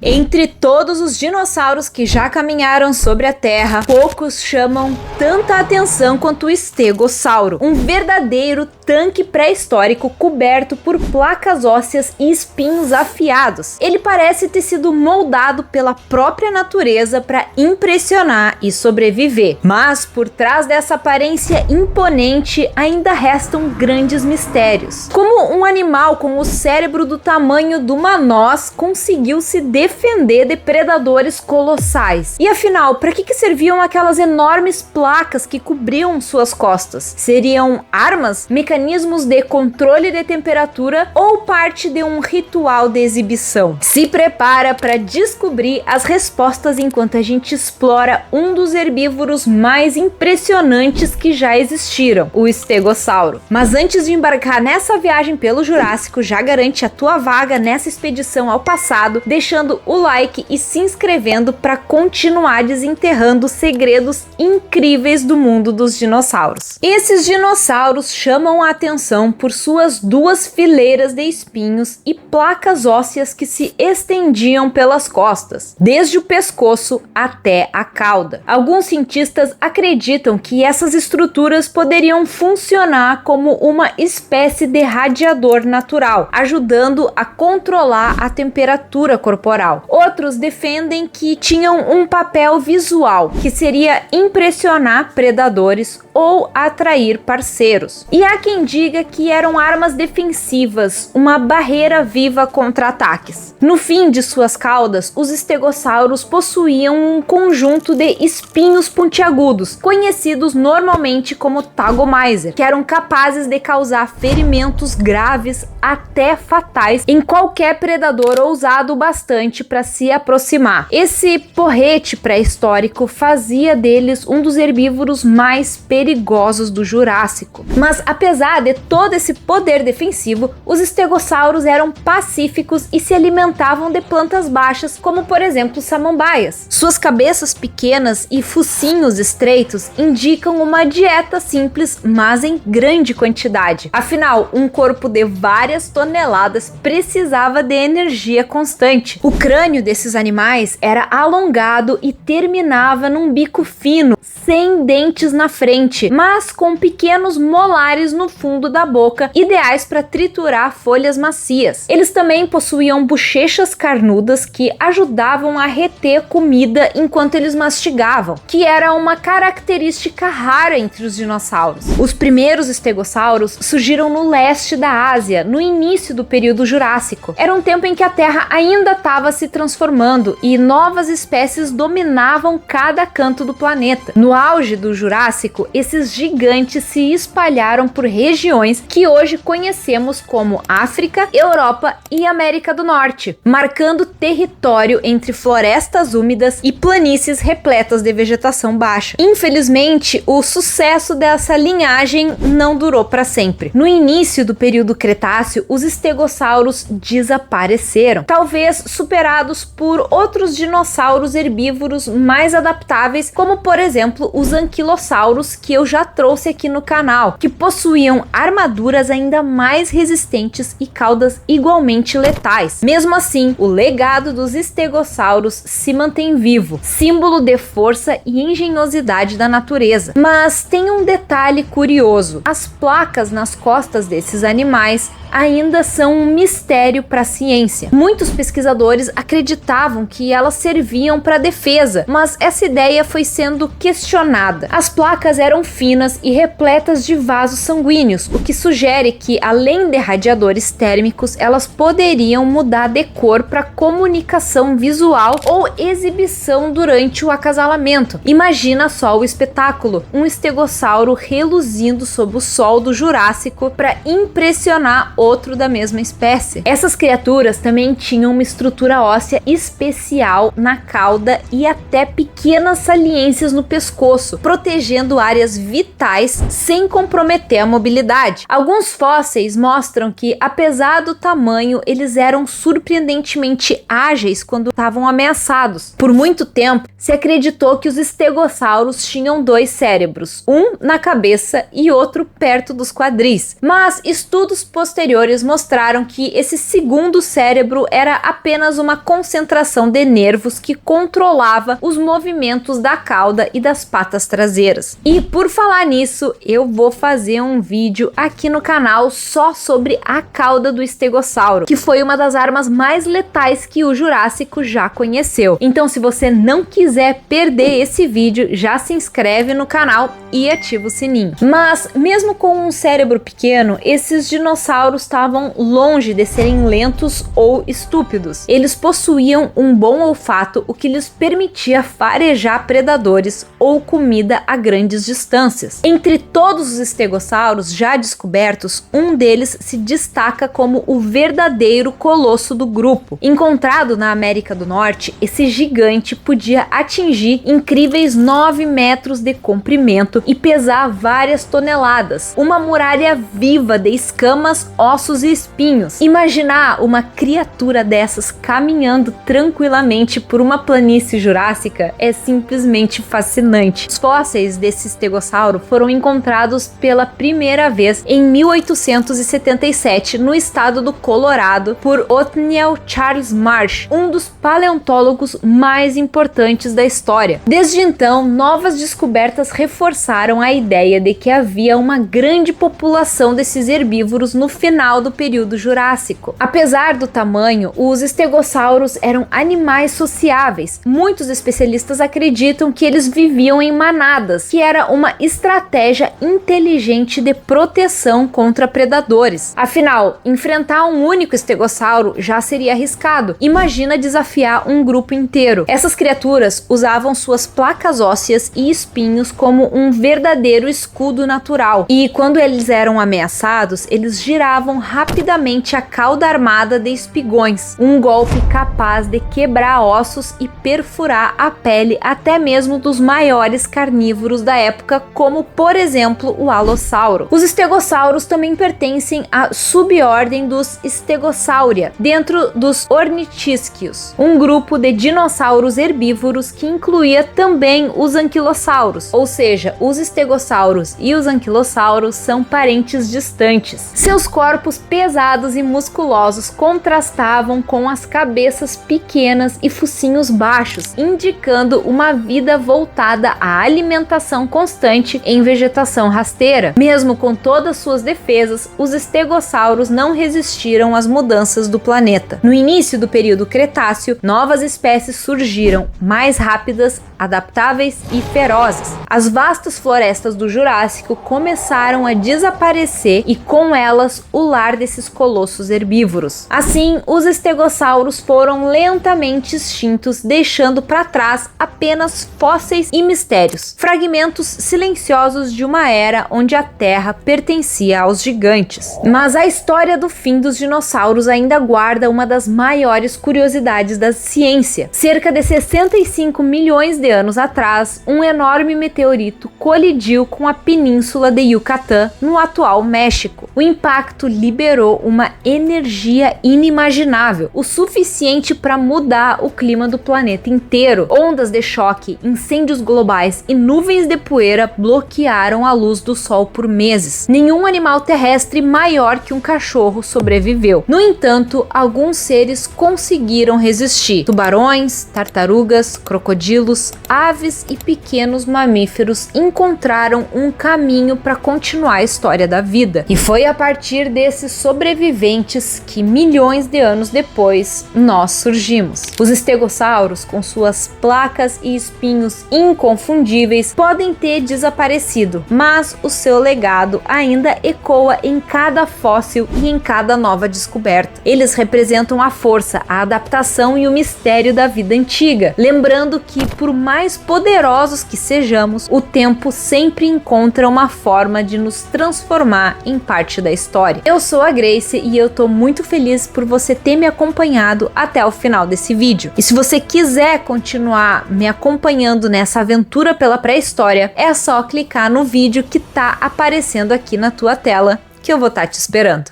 Entre todos os dinossauros que já caminharam sobre a Terra, poucos chamam tanta atenção quanto o estegossauro, um verdadeiro tanque pré-histórico coberto por placas ósseas e espinhos afiados. Ele parece ter sido moldado pela própria natureza para impressionar e sobreviver. Mas por trás dessa aparência imponente ainda restam grandes mistérios. Como um animal com o cérebro do tamanho de uma noz conseguiu se defender de predadores colossais? E afinal, para que serviam aquelas enormes placas que cobriam suas costas? Seriam armas, mecanismos de controle de temperatura ou parte de um ritual de exibição? Se prepara para descobrir as respostas enquanto a gente explora um dos herbívoros mais impressionantes que já existiram, o estegossauro. Mas antes de embarcar nessa viagem pelo Jurássico, já garante a tua vaga nessa expedição ao passado, deixando o like e se inscrevendo para continuar desenterrando segredos incríveis do mundo dos dinossauros. Esses dinossauros chamam a atenção por suas duas fileiras de espinhos e placas ósseas que se estendiam pelas costas, desde o pescoço até a cauda. Alguns cientistas acreditam que essas estruturas poderiam funcionar como uma espécie de radiador natural, ajudando a controlar a temperatura corporal. Outros defendem que tinham um papel visual, que seria impressionar predadores ou atrair parceiros. E há quem diga que eram armas defensivas, uma barreira viva contra ataques. No fim de suas caudas, os estegossauros possuíam um conjunto de espinhos pontiagudos, conhecidos normalmente como tagomizer, que eram capazes de causar ferimentos graves até fatais em qualquer predador ousado o bastante para se aproximar. Esse porrete pré-histórico fazia deles um dos herbívoros mais perigosos do Jurássico. Mas apesar de todo esse poder defensivo, os estegossauros eram pacíficos e se alimentavam de plantas baixas, como por exemplo samambaias. Suas cabeças pequenas e focinhos estreitos indicam uma dieta simples, mas em grande quantidade. Afinal, um corpo de várias toneladas precisava de energia constante. O crânio desses animais era alongado e terminava num bico fino, sem dentes na frente, mas com pequenos molares no fundo da boca, ideais para triturar folhas macias. Eles também possuíam bochechas carnudas que ajudavam a reter comida enquanto eles mastigavam, que era uma característica rara entre os dinossauros. Os primeiros estegossauros surgiram no leste da Ásia, no início do período Jurássico. Era um tempo em que a Terra ainda estava se transformando e novas espécies dominavam cada canto do planeta. No auge do Jurássico, esses gigantes se espalharam por regiões que hoje conhecemos como África, Europa e América do Norte, marcando território entre florestas úmidas e planícies repletas de vegetação baixa. Infelizmente, o sucesso dessa linhagem não durou para sempre. No início do período Cretáceo, os estegossauros desapareceram, talvez superados por outros dinossauros herbívoros mais adaptáveis, como por exemplo os anquilossauros, que eu já trouxe aqui no canal, que possuíam armaduras ainda mais resistentes e caudas igualmente letais. Mesmo assim, o legado dos estegossauros se mantém vivo, símbolo de força e engenhosidade da natureza. Mas tem um detalhe curioso: as placas nas costas desses animais ainda são um mistério para a ciência. Muitos pesquisadores acreditavam que elas serviam para defesa, mas essa ideia foi sendo questionada. As placas eram finas e repletas de vasos sanguíneos, o que sugere que, além de radiadores térmicos, elas poderiam mudar de cor para comunicação visual ou exibição durante o acasalamento. Imagina só o espetáculo: um estegossauro reluzindo sob o sol do Jurássico para impressionar outro da mesma espécie. Essas criaturas também tinham uma estrutura óssea especial na cauda e até pequenas saliências no pescoço, protegendo áreas vitais sem comprometer a mobilidade. Alguns fósseis mostram que, apesar do tamanho, eles eram surpreendentemente ágeis quando estavam ameaçados. Por muito tempo, se acreditou que os estegossauros tinham dois cérebros, um na cabeça e outro perto dos quadris. Mas estudos posteriores posteriores mostraram que esse segundo cérebro era apenas uma concentração de nervos que controlava os movimentos da cauda e das patas traseiras. E por falar nisso, eu vou fazer um vídeo aqui no canal só sobre a cauda do estegossauro, que foi uma das armas mais letais que o Jurássico já conheceu. Então, se você não quiser perder esse vídeo, já se inscreve no canal e ativa o sininho. Mas, mesmo com um cérebro pequeno, esses dinossauros estavam longe de serem lentos ou estúpidos. Eles possuíam um bom olfato, o que lhes permitia farejar predadores ou comida a grandes distâncias. Entre todos os estegossauros já descobertos, um deles se destaca como o verdadeiro colosso do grupo. Encontrado na América do Norte, esse gigante podia atingir incríveis 9 metros de comprimento e pesar várias toneladas, uma muralha viva de escamas, ossos e espinhos. Imaginar uma criatura dessas caminhando tranquilamente por uma planície jurássica é simplesmente fascinante. Os fósseis desse estegossauro foram encontrados pela primeira vez em 1877 no estado do Colorado por Othniel Charles Marsh, um dos paleontólogos mais importantes da história. Desde então, novas descobertas reforçaram a ideia de que havia uma grande população desses herbívoros no final do período Jurássico. Apesar do tamanho, os estegossauros eram animais sociáveis. Muitos especialistas acreditam que eles viviam em manadas, que era uma estratégia inteligente de proteção contra predadores. Afinal, enfrentar um único estegossauro já seria arriscado. Imagina desafiar um grupo inteiro. Essas criaturas usavam suas placas ósseas e espinhos como um verdadeiro escudo natural. E quando eles eram ameaçados, eles giravam rapidamente a cauda armada de espigões, um golpe capaz de quebrar ossos e perfurar a pele até mesmo dos maiores carnívoros da época, como por exemplo o alossauro. Os estegossauros também pertencem à subordem dos Stegosauridae, dentro dos ornitisquios, um grupo de dinossauros herbívoros que incluía também os anquilossauros, ou seja, os estegossauros e os anquilossauros são parentes distantes. Seus corpos pesados e musculosos contrastavam com as cabeças pequenas e focinhos baixos, indicando uma vida voltada à alimentação constante em vegetação rasteira. Mesmo com todas suas defesas, os estegossauros não resistiram às mudanças do planeta. No início do período Cretáceo, novas espécies surgiram, mais rápidas, adaptáveis e ferozes. As vastas florestas do Jurássico começaram a desaparecer e com elas o lar desses colossos herbívoros. Assim, os estegossauros foram lentamente extintos, deixando para trás apenas fósseis e mistérios, fragmentos silenciosos de uma era onde a Terra pertencia aos gigantes. Mas a história do fim dos dinossauros ainda guarda uma das maiores curiosidades da ciência. Cerca de 65 milhões de anos atrás, um enorme meteorito colidiu com a península de Yucatán, no atual México. O impacto liberou uma energia inimaginável, o suficiente para mudar o clima do planeta inteiro. Ondas de choque, incêndios globais e nuvens de poeira bloquearam a luz do sol por meses. Nenhum animal terrestre maior que um cachorro sobreviveu. No entanto, alguns seres conseguiram resistir. Tubarões, tartarugas, crocodilos, aves e pequenos mamíferos encontraram um caminho para continuar a história da vida. E foi a partir desses sobreviventes que milhões de anos depois nós surgimos. Os estegossauros, com suas placas e espinhos inconfundíveis, podem ter desaparecido, mas o seu legado ainda ecoa em cada fóssil e em cada nova descoberta. Eles representam a força, a adaptação e o mistério da vida antiga, lembrando que, por mais poderosos que sejamos, o tempo sempre encontra uma forma de nos transformar em parte da história. Eu sou a Grace e eu tô muito feliz por você ter me acompanhado até o final desse vídeo. E se você quiser continuar me acompanhando nessa aventura pela pré-história, é só clicar no vídeo que tá aparecendo aqui na tua tela, que eu vou estar te esperando.